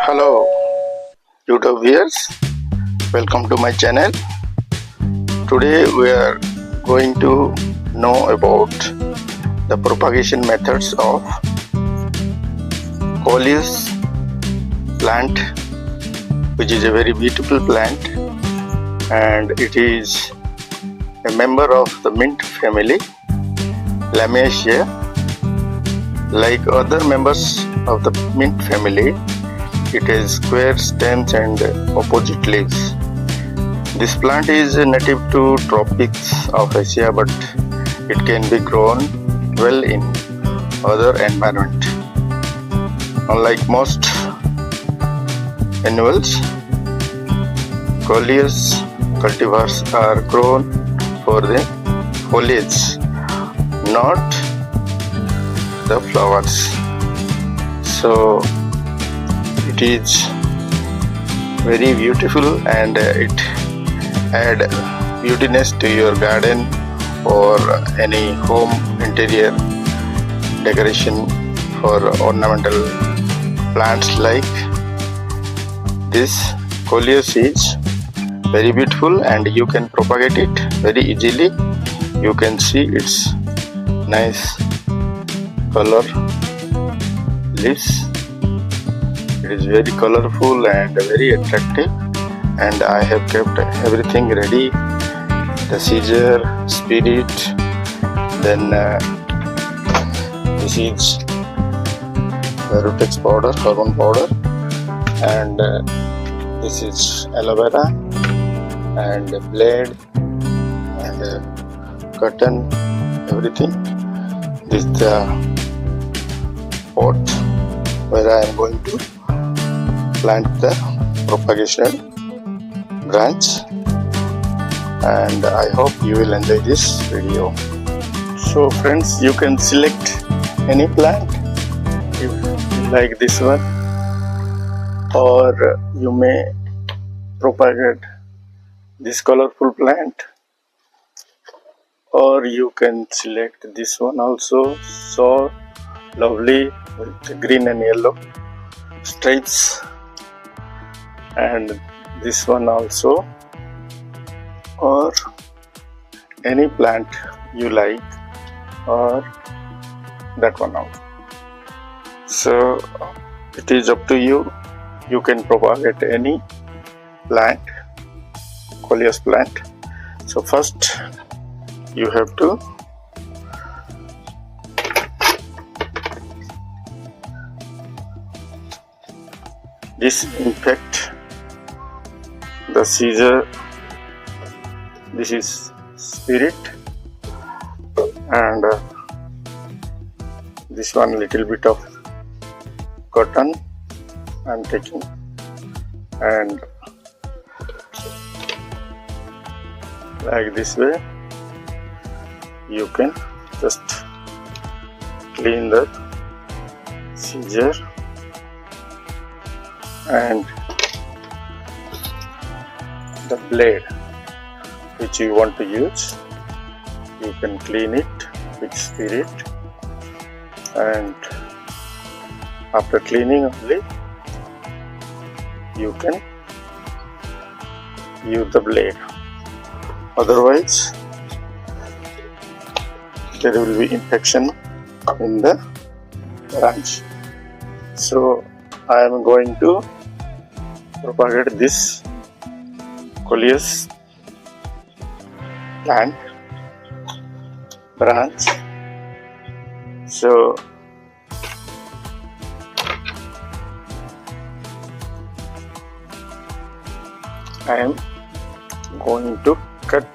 Hello YouTube viewers, welcome to my channel. Today we are going to know about the propagation methods of Coleus plant, which is a very beautiful plant, and it is a member of the mint family Lamiaceae. Like other members of the mint family, it has square stems and opposite leaves. This plant is native to tropics of Asia, but it can be grown well in other environment. Unlike most annuals, Coleus cultivars are grown for the foliage, not the flowers. So it is very beautiful, and it add beautiness to your garden or any home interior decoration for ornamental plants like this. Coleus is very beautiful and you can propagate it very easily. You can see its nice color leaves. It is very colorful and very attractive, and I have kept everything ready: the scissor, spirit, then this is the Rutex powder, carbon powder, and this is aloe vera and blade and cotton, everything. This is the pot where I am going to plant the propagation branch, and I hope you will enjoy this video. So friends, you can select any plant if you like this one, or you may propagate this colorful plant, or you can select this one also, so lovely with green and yellow stripes, and this one also, or any plant you like, or that one also. So it is up to you. You can propagate any plant, Coleus plant. So first you have to disinfect the scissor. This is spirit, and this one little bit of cotton I am taking, and like this way you can just clean the scissor and the blade which you want to use. You can clean it with spirit, and after cleaning only you can use the blade. Otherwise there will be infection in the branch. So I am going to propagate this Coleus plant branch. So I am going to cut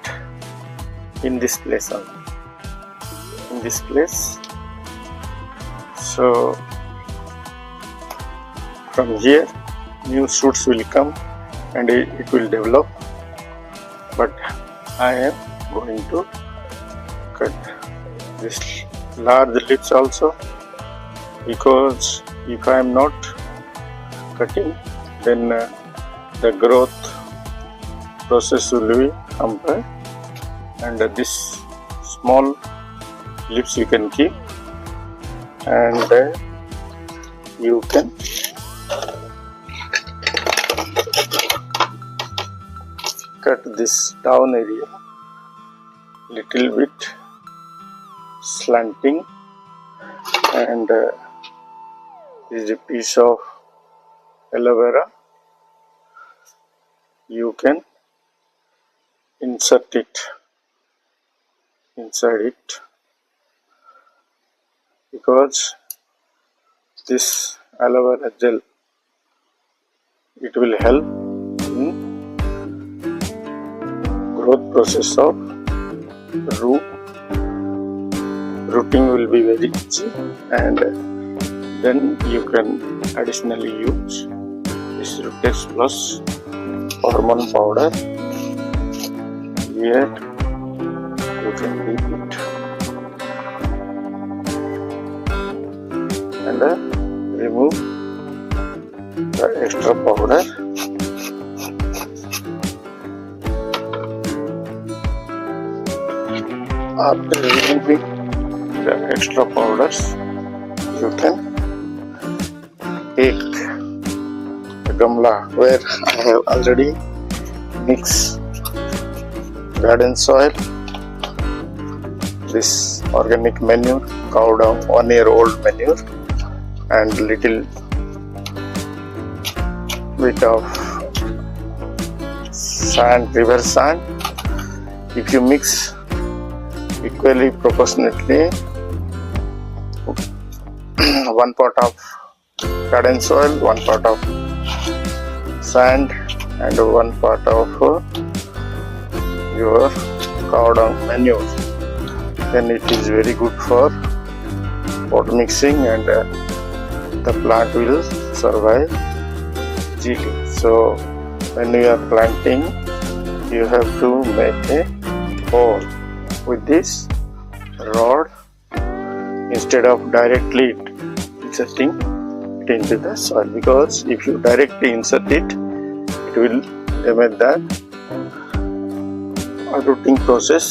in this place only, in this place. So from here new shoots will come and it will develop, but I am going to cut this large leaves also, because if I am not cutting, then the growth process will be hampered, and this small leaves you can keep, and you can cut this down area little bit slanting, and this is a piece of aloe vera. You can insert it inside it, because this aloe vera gel, it will help in growth process of root. Rooting will be very easy, and then you can additionally use this Rootex Plus hormone powder. Here you can dip it and remove the extra powder. After removing the extra powders, you can take the gamla where I have already mixed garden soil, this organic manure, cow dung, 1 year old manure, and little bit of sand, river sand. If you mix equally proportionately 1 part of garden soil, 1 part of sand, and 1 part of your cow dung manure, then it is very good for pot mixing, and the plant will survive easily. So when you are planting, you have to make a hole with this rod instead of directly inserting it into the soil, because if you directly insert it, it will damage the rooting process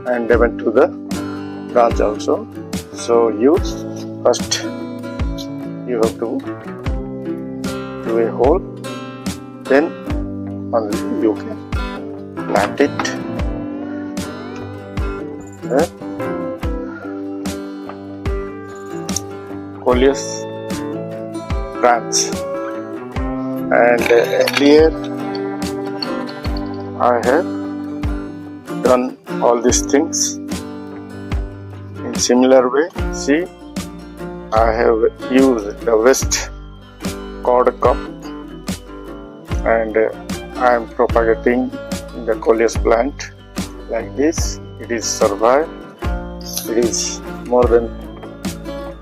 and damage to the branch also. So you first you have to do a hole, then only you can plant it. Coleus branch, and earlier I have done all these things in similar way. See, I have used the waste cord cup, and I am propagating the Coleus plant like this. It is survived. It is more than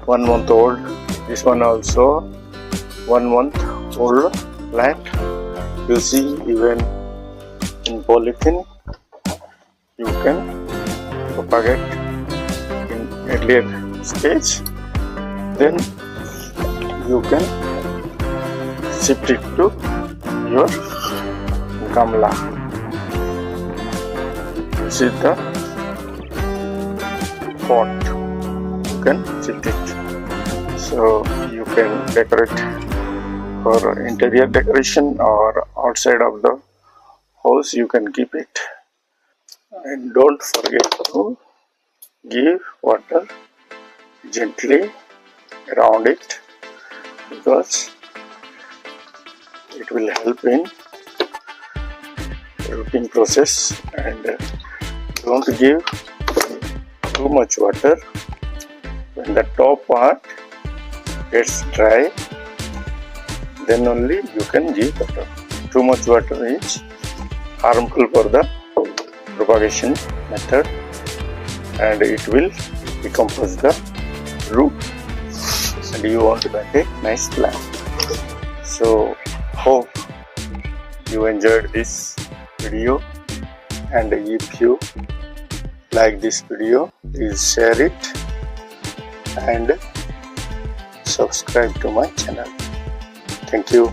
1 month old. This one also 1 month old plant. You see, even in polythene you can propagate in earlier stage, then you can shift it to your gamla. This is the pot, you can shift it. So you can decorate for interior decoration, or outside of the house you can keep it. And don't forget to give water gently around it, because it will help in rooting process. And don't give too much water. When the top part gets dry, then only you can give water. Too much water is harmful for the propagation method, and it will decompose the root, and you want to get a nice plant. So hope you enjoyed this video, and if you like this video, please share it and subscribe to my channel. Thank you.